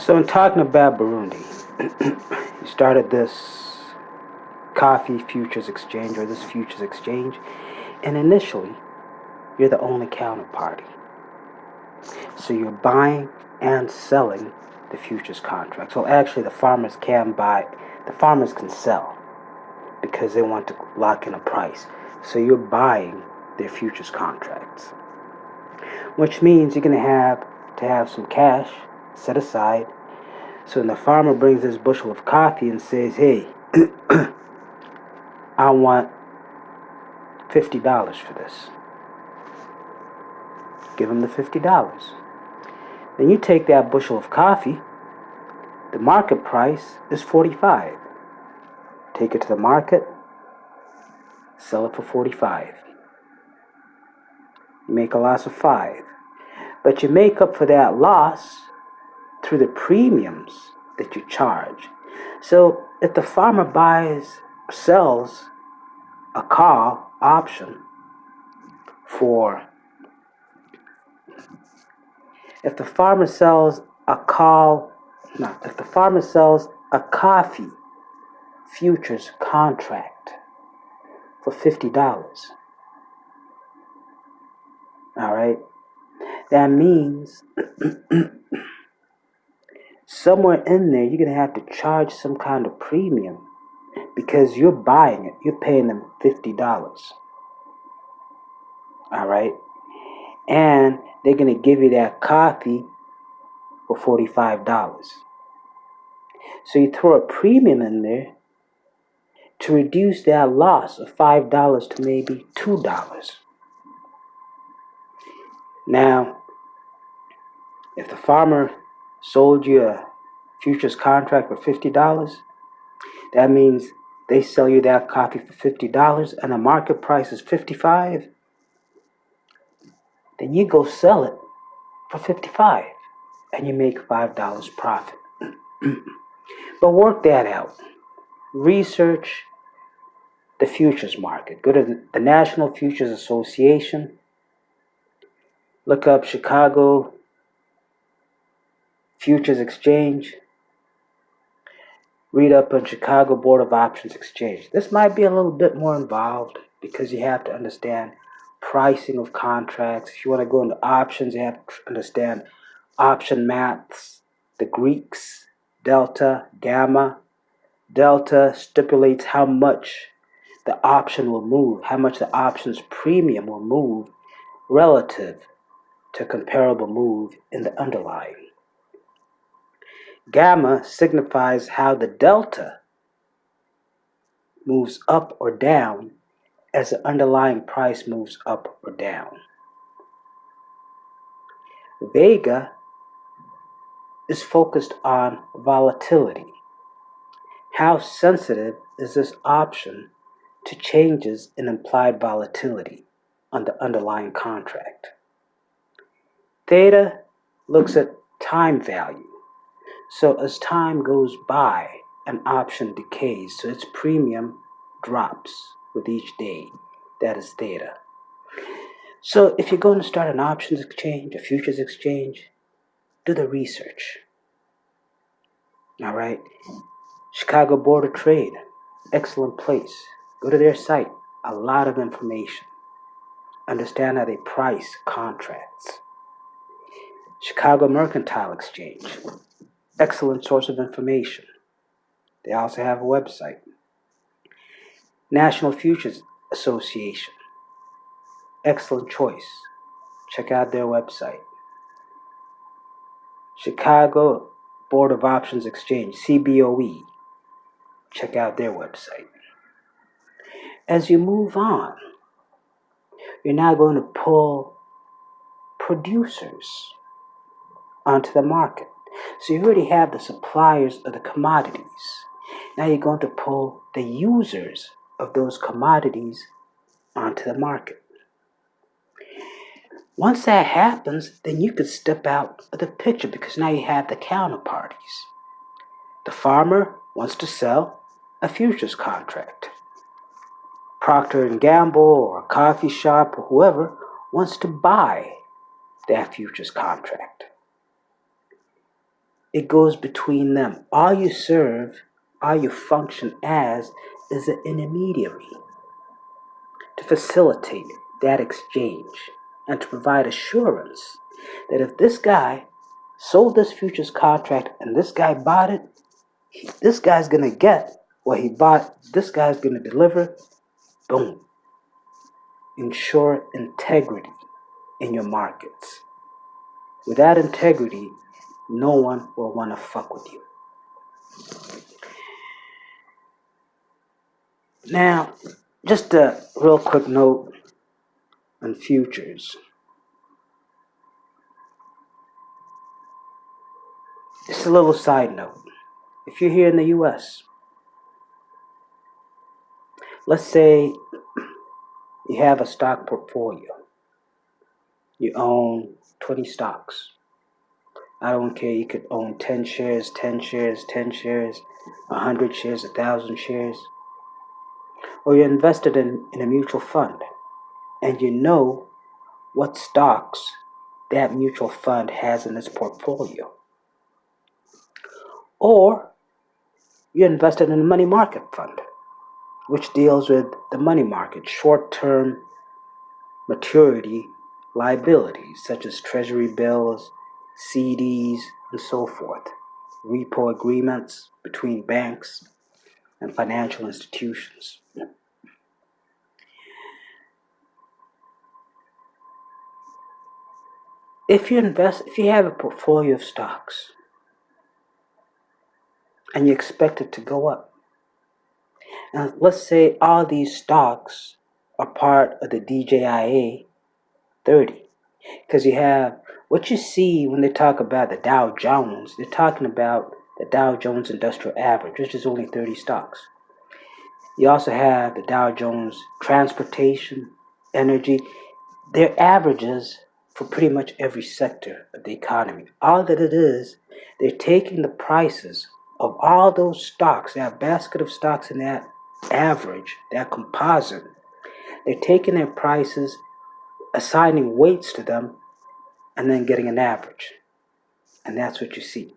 So, in talking about Burundi, you started this coffee futures exchange or this futures exchange, and initially, you're the only counterparty. So, you're buying and selling the futures contracts. Well, actually, the farmers can sell because they want to lock in a price. So, you're buying their futures contracts, which means you're going to have some cash set aside. So when the farmer brings this bushel of coffee and says, hey, I want $50 for this, give him the $50. Then you take that bushel of coffee, the market price is 45. Take it to the market, sell it for 45. You make a loss of 5. But you make up for that loss through the premiums that you charge. So if the farmer sells a call option for, if the farmer sells a coffee futures contract for $50, all right, that means somewhere in there you're going to have to charge some kind of premium because you're buying it. You're paying them $50. All right? And they're going to give you that coffee for $45. So you throw a premium in there to reduce that loss of $5 to maybe $2. Now, if the farmer sold you a futures contract for $50, that means they sell you that coffee for $50 and the market price is $55. Then you go sell it for $55 and you make $5 profit. But work that out. Research the futures market. Go to the National Futures Association. Look up Chicago Futures Exchange. Read up on Chicago Board of Options Exchange. This might be a little bit more involved because you have to understand pricing of contracts. If you want to go into options, you have to understand option maths, the Greeks, delta, gamma. Delta stipulates how much the option will move, how much the option's premium will move relative to comparable move in the underlying. Gamma signifies how the delta moves up or down as the underlying price moves up or down. Vega is focused on volatility. How sensitive is this option to changes in implied volatility on the underlying contract? Theta looks at time value. So as time goes by, an option decays, so its premium drops with each day. That is theta. So if you're going to start an options exchange, a futures exchange, do the research. All right? Chicago Board of Trade, excellent place. Go to their site, a lot of information. Understand how they price contracts. Chicago Mercantile Exchange, excellent source of information. They also have a website. National Futures Association, excellent choice. Check out their website. Chicago Board of Options Exchange, CBOE, check out their website. As you move on, you're now going to pull producers onto the market. So you already have the suppliers of the commodities. Now you're going to pull the users of those commodities onto the market. Once that happens, then you can step out of the picture because now you have the counterparties. The farmer wants to sell a futures contract. Procter & Gamble or a coffee shop or whoever wants to buy that futures contract. It goes between them. All you serve, all you function as, is an intermediary to facilitate that exchange and to provide assurance that if this guy sold this futures contract and this guy bought it, this guy's going to get what he bought, this guy's going to deliver. Boom. Ensure integrity in your markets. Without integrity, no one will want to fuck with you. Now, just a real quick note on futures. Just a little side note. If you're here in the US, let's say you have a stock portfolio. You own 20 stocks. I don't care, you could own 10 shares, 10 shares, 10 shares, 100 shares, 1,000 shares. Or you're invested in a mutual fund and you know what stocks that mutual fund has in its portfolio. Or you're invested in a money market fund, which deals with the money market, short-term maturity liabilities such as treasury bills, CDs, and so forth, repo agreements between banks and financial institutions. If you have a portfolio of stocks and you expect it to go up, and let's say all these stocks are part of the DJIA 30, because you have what you see when they talk about the Dow Jones, they're talking about the Dow Jones Industrial Average, which is only 30 stocks. You also have the Dow Jones Transportation, Energy. They're averages for pretty much every sector of the economy. All that it is, they're taking the prices of all those stocks, that basket of stocks in that average, that composite. They're taking their prices, assigning weights to them, and then getting an average. And that's what you see.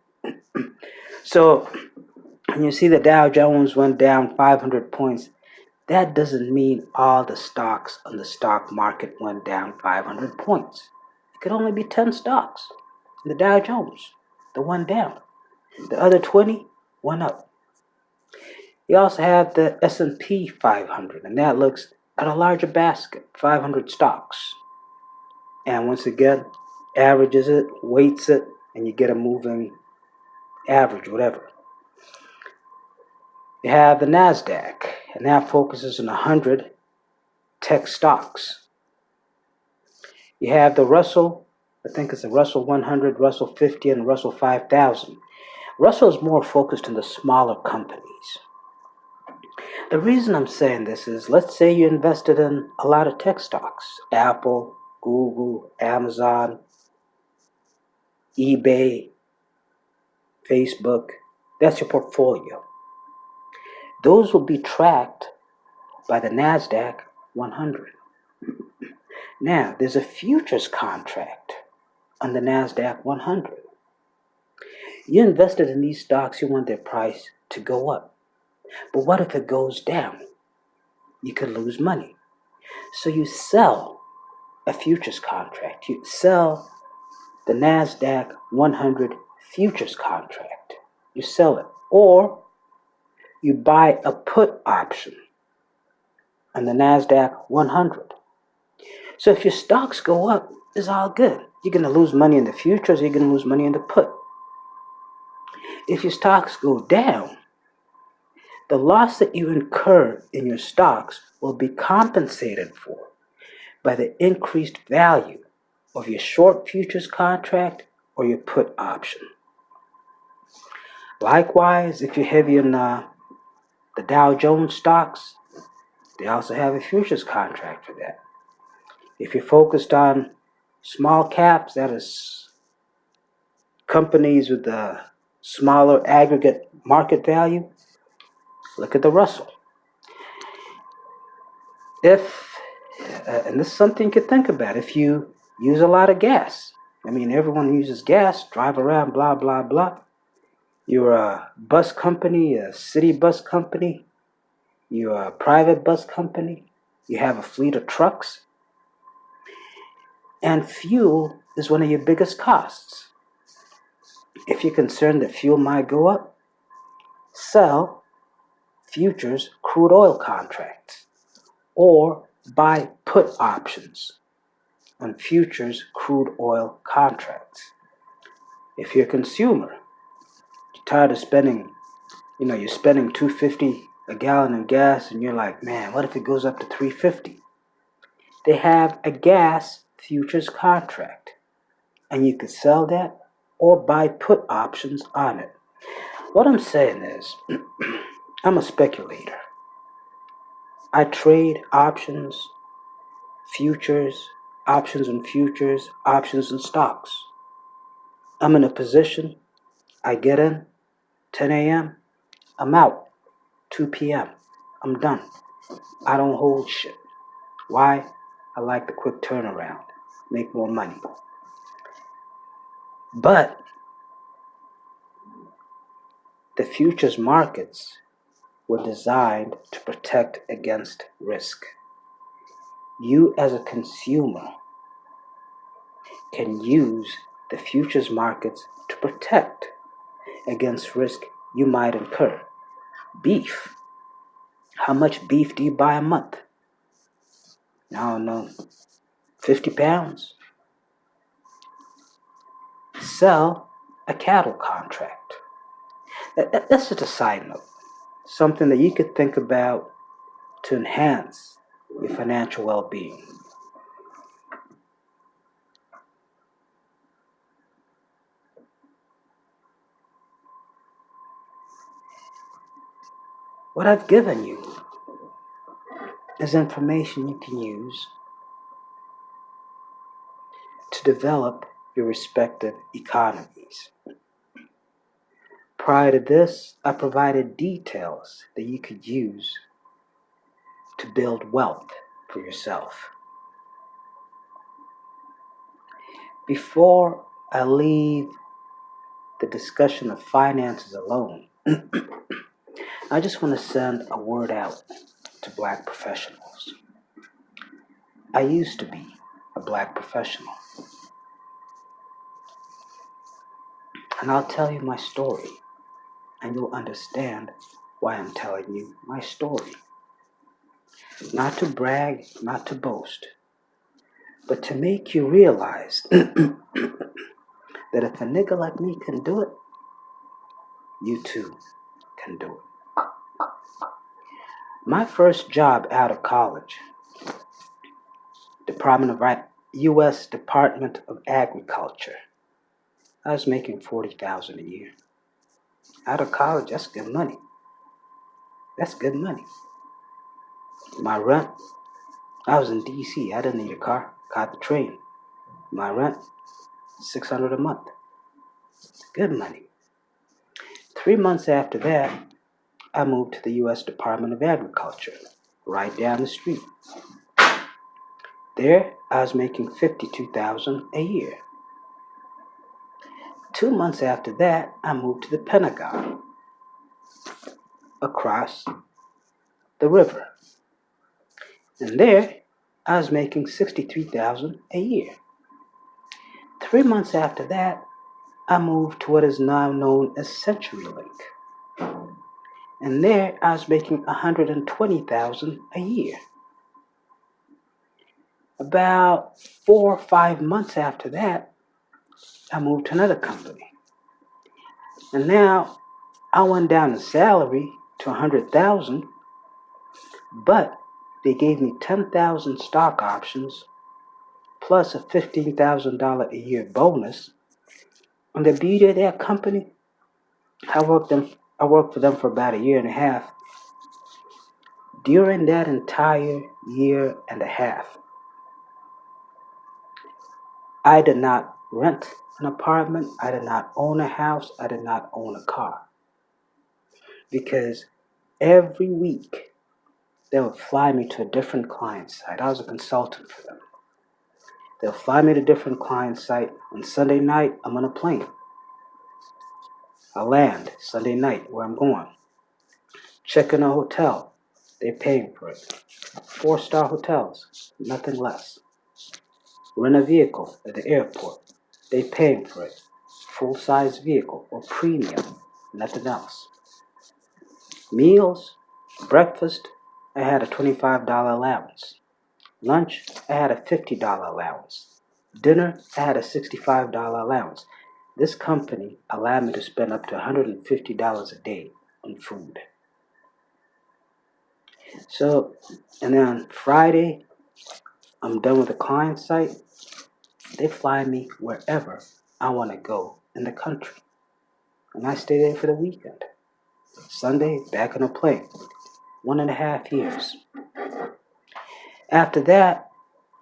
So when you see the Dow Jones went down 500 points, that doesn't mean all the stocks on the stock market went down 500 points. It could only be 10 stocks in the Dow Jones that went down. The other 20 went up. You also have the S&P 500, and that looks at a larger basket, 500 stocks. And once again, averages it, weights it, and you get a moving average, whatever. You have the NASDAQ, and that focuses on 100 tech stocks. You have the Russell, I think it's the Russell 100, Russell 50, and Russell 5000. Russell is more focused on the smaller companies. The reason I'm saying this is, let's say you invested in a lot of tech stocks, Apple, Google, Amazon, eBay, Facebook. That's your portfolio. Those will be tracked by the NASDAQ 100. Now, there's a futures contract on the NASDAQ 100. You invested in these stocks, you want their price to go up. But what if it goes down? You could lose money. So you sell a futures contract. You sell the NASDAQ 100 futures contract. You sell it. Or you buy a put option on the NASDAQ 100. So if your stocks go up, it's all good. You're going to lose money in the futures, you're going to lose money in the put. If your stocks go down, the loss that you incur in your stocks will be compensated for by the increased value of your short futures contract or your put option. Likewise, if you're heavy in the Dow Jones stocks, they also have a futures contract for that. If you're focused on small caps, that is companies with the smaller aggregate market value, look at the Russell. And this is something you could think about, if you use a lot of gas, I mean, everyone uses gas, drive around, blah, blah, blah. You're a bus company, a city bus company, you're a private bus company, you have a fleet of trucks, and fuel is one of your biggest costs. If you're concerned that fuel might go up, sell futures crude oil contracts or buy put options on futures crude oil contracts. If you're a consumer, you're tired of spending, you're spending $2.50 a gallon in gas and you're like, man, what if it goes up to $3.50? They have a gas futures contract and you could sell that or buy put options on it. What I'm saying is, I'm a speculator. I trade options, futures, options and futures, options and stocks. I'm in a position, I get in 10 a.m., I'm out 2 p.m., I'm done. I don't hold shit. Why? I like the quick turnaround, make more money. But the futures markets were designed to protect against risk. You as a consumer can use the futures markets to protect against risk you might incur. Beef. How much beef do you buy a month? I don't know, 50 pounds. Sell a cattle contract. That's just a side note. Something that you could think about to enhance your financial well-being. What I've given you is information you can use to develop your respective economies. Prior to this, I provided details that you could use to build wealth for yourself. Before I leave the discussion of finances alone, I just want to send a word out to Black professionals. I used to be a Black professional. And I'll tell you my story, and you'll understand why I'm telling you my story. Not to brag, not to boast, but to make you realize that if a nigga like me can do it, you too can do it. My first job out of college, U.S. Department of Agriculture, I was making $40,000 a year. Out of college, that's good money. That's good money. My rent, I was in D.C. I didn't need a car. Caught the train. My rent, $600 a month. Good money. 3 months after that, I moved to the U.S. Department of Agriculture, right down the street. There, I was making $52,000 a year. 2 months after that, I moved to the Pentagon, across the river. And there, I was making $63,000 a year. 3 months after that, I moved to what is now known as CenturyLink. And there, I was making $120,000 a year. About 4 or 5 months after that, I moved to another company. And now, I went down in salary to $100,000, but they gave me 10,000 stock options plus a $15,000 a year bonus. And the beauty of that company, I worked for them for about a year and a half. During that entire year and a half, I did not rent an apartment, I did not own a house, I did not own a car. Because every week, they would fly me to a different client site. I was a consultant for them. They'll fly me to a different client site. On Sunday night, I'm on a plane. I land Sunday night where I'm going. Check in a hotel. They're paying for it. 4-star hotels, nothing less. Rent a vehicle at the airport. They paying for it. Full-size vehicle or premium, nothing else. Meals, breakfast, I had a $25 allowance. Lunch, I had a $50 allowance. Dinner, I had a $65 allowance. This company allowed me to spend up to $150 a day on food. So, and then on Friday, I'm done with the client site. They fly me wherever I want to go in the country. And I stay there for the weekend. Sunday, back on a plane. 1.5 years. After that,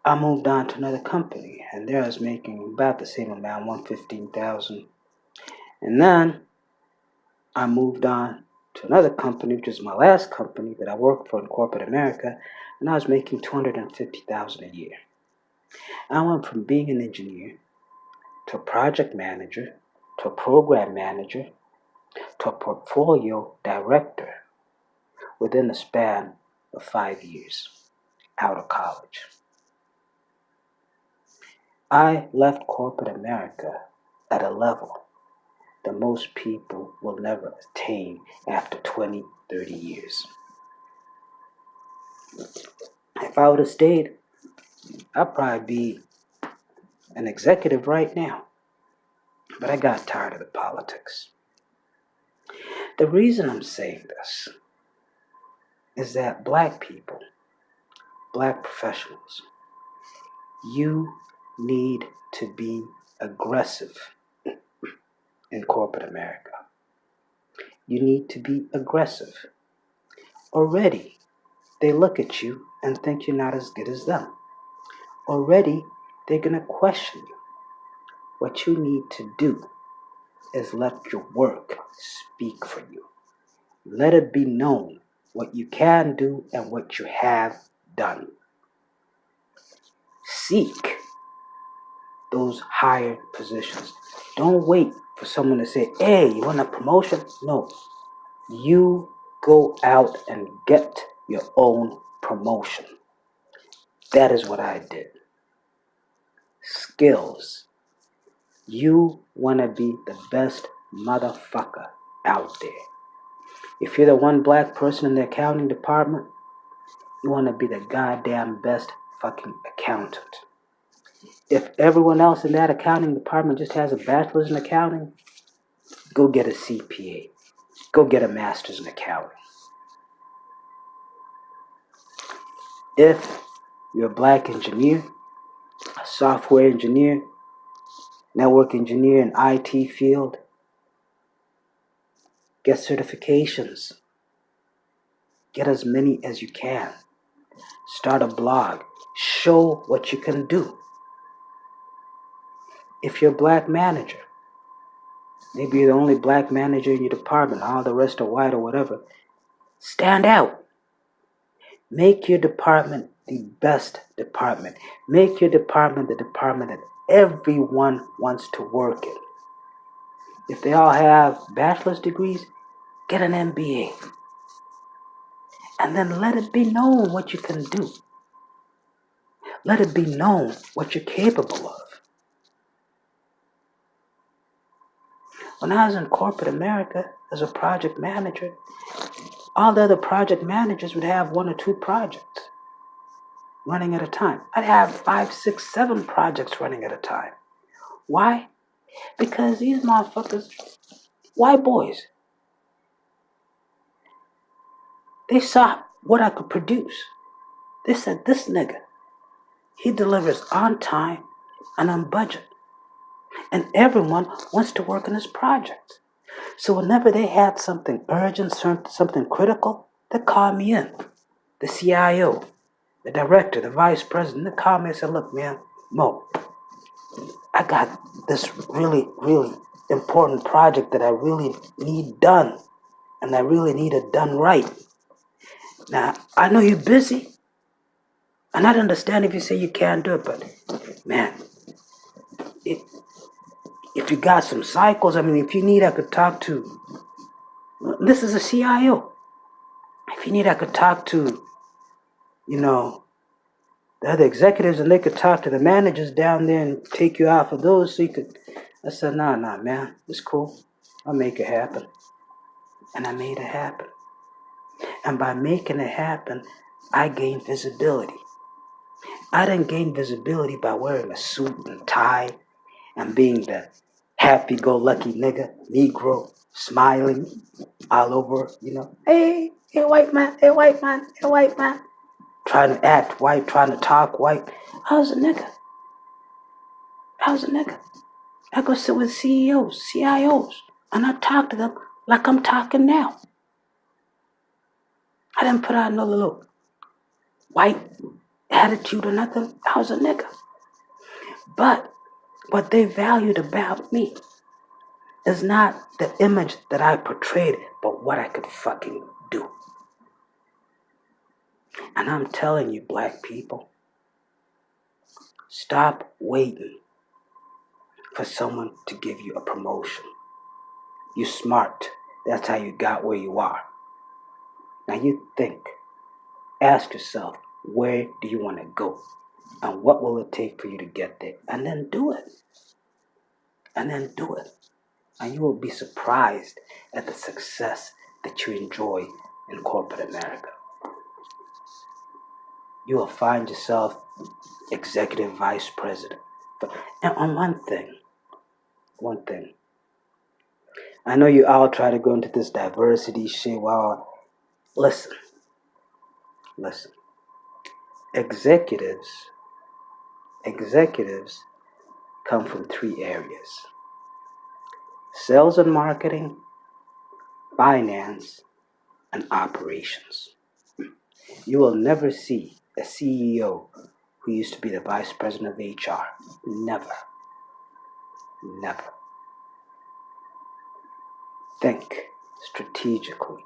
I moved on to another company, and there I was making about the same amount, $115,000. And then I moved on to another company, which is my last company that I worked for in corporate America, and I was making $250,000 a year. I went from being an engineer to a project manager to a program manager to a portfolio director within the span of 5 years out of college. I left corporate America at a level that most people will never attain after 20, 30 years. If I would have stayed, I'd probably be an executive right now. But I got tired of the politics. The reason I'm saying this is that black people, black professionals, you need to be aggressive in corporate America. You need to be aggressive. Already, they look at you and think you're not as good as them. Already, they're going to question you. What you need to do is let your work speak for you. Let it be known what you can do and what you have done. Seek those higher positions. Don't wait for someone to say, hey, you want a promotion? No. You go out and get your own promotion. That is what I did. Skills. You want to be the best motherfucker out there. If you're the one black person in the accounting department, you want to be the goddamn best fucking accountant. If everyone else in that accounting department just has a bachelor's in accounting, go get a CPA. Go get a master's in accounting. If you're a black engineer, a software engineer, network engineer in IT field, get certifications. Get as many as you can. Start a blog. Show what you can do. If you're a black manager, maybe you're the only black manager in your department, all the rest are white or whatever, stand out. Make your department the best department. Make your department the department that everyone wants to work in. If they all have bachelor's degrees, get an MBA. And then let it be known what you can do. Let it be known what you're capable of. When I was in corporate America as a project manager, all the other project managers would have 1 or 2 projects running at a time. I'd have 5, 6, 7 projects running at a time. Why? Because these motherfuckers, white boys, they saw what I could produce. They said, this nigga, he delivers on time and on budget. And everyone wants to work on his project. So whenever they had something urgent, something critical, they called me in. The CIO, the director, the vice president, they called me and said, look, man, Mo, I got this really, really important project that I really need done. And I really need it done right. Now, I know you're busy. And I'd understand if you say you can't do it, but man, If you got some cycles, I mean, if you need, I could talk to. This is a CIO. If you need, I could talk to, the other executives, and they could talk to the managers down there and take you out for those. So you could. I said, nah, man, it's cool. I'll make it happen. And I made it happen. And by making it happen, I gained visibility. I didn't gain visibility by wearing a suit and tie and being the happy-go-lucky nigga, Negro, smiling all over, hey, white man, hey, white man, hey, white man. Trying to act white, trying to talk white. I was a nigga. I go sit with CEOs, CIOs, and I talk to them like I'm talking now. I didn't put on no little white attitude or nothing. I was a nigga. But what they valued about me is not the image that I portrayed, but what I could fucking do. And I'm telling you, black people, stop waiting for someone to give you a promotion. You're smart. That's how you got where you are. Now you think, ask yourself, where do you want to go? And what will it take for you to get there? And then do it. And you will be surprised at the success that you enjoy in corporate America. You will find yourself executive vice president. And on one thing, I know you all try to go into this diversity shit. Well, listen. Executives come from 3 areas: sales and marketing, finance, and operations. You will never see a CEO who used to be the vice president of HR. Never. Think strategically.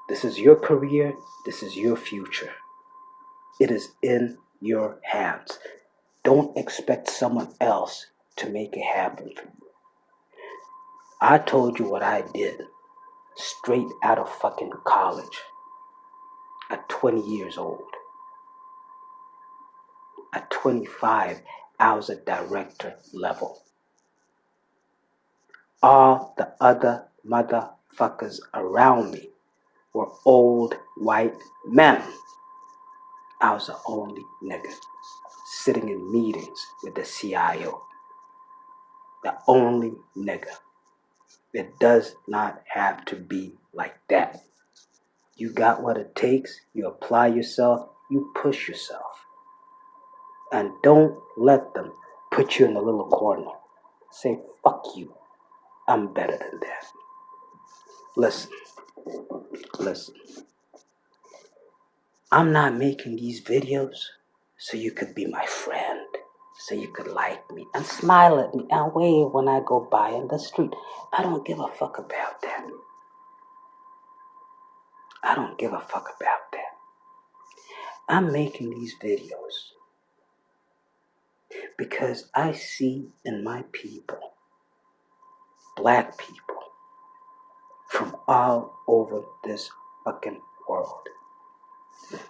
This is your career. This is your future. It is in your hands. Don't expect someone else to make it happen for you. I told you what I did straight out of fucking college at 20 years old. At 25, I was at director level. All the other motherfuckers around me were old white men. I was the only nigga sitting in meetings with the CIO. The only nigga. It does not have to be like that. You got what it takes, you apply yourself, you push yourself. And don't let them put you in a little corner. Say, fuck you. I'm better than that. Listen. I'm not making these videos so you could be my friend, so you could like me and smile at me and wave when I go by in the street. I don't give a fuck about that. I'm making these videos because I see in my people, black people, from all over this fucking world,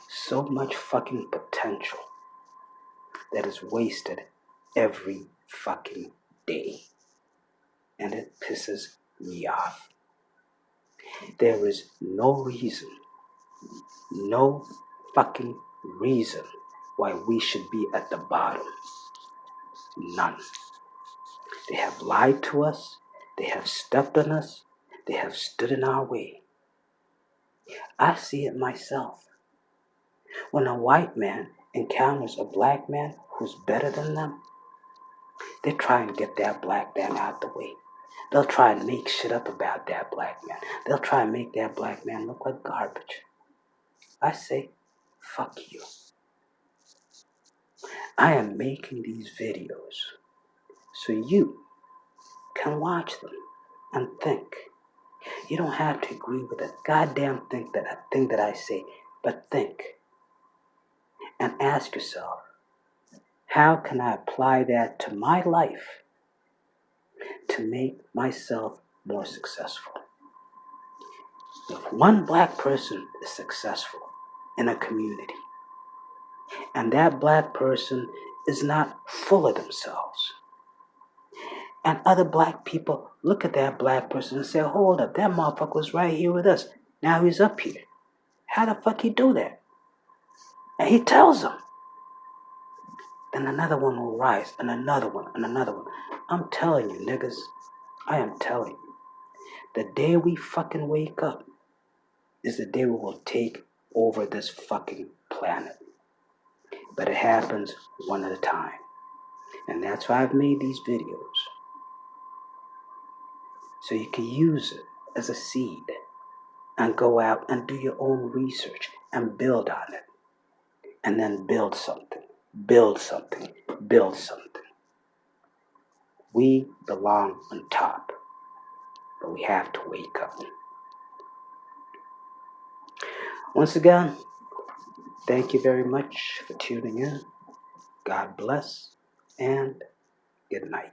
so much fucking potential that is wasted every fucking day. And it pisses me off. There is no fucking reason why we should be at the bottom. None. They have lied to us. They have stepped on us. They have stood in our way. I see it myself. When a white man encounters a black man who's better than them, they try and get that black man out the way. They'll try and make shit up about that black man. They'll try and make that black man look like garbage. I say, fuck you. I am making these videos so you can watch them and think. You don't have to agree with a goddamn thing that I say, but think. And ask yourself, how can I apply that to my life to make myself more successful. If one black person is successful in a community, and that black person is not full of themselves, and other black people look at that black person and say, hold up, that motherfucker was right here with us. Now he's up here. How the fuck he do that? And he tells them. Then another one will rise, and another one, and another one. I'm telling you, niggas, I am telling you, the day we fucking wake up is the day we will take over this fucking planet. But it happens one at a time. And that's why I've made these videos. So you can use it as a seed and go out and do your own research and build on it. And then build something, build something, build something. We belong on top, but we have to wake up. Once again, thank you very much for tuning in. God bless and good night.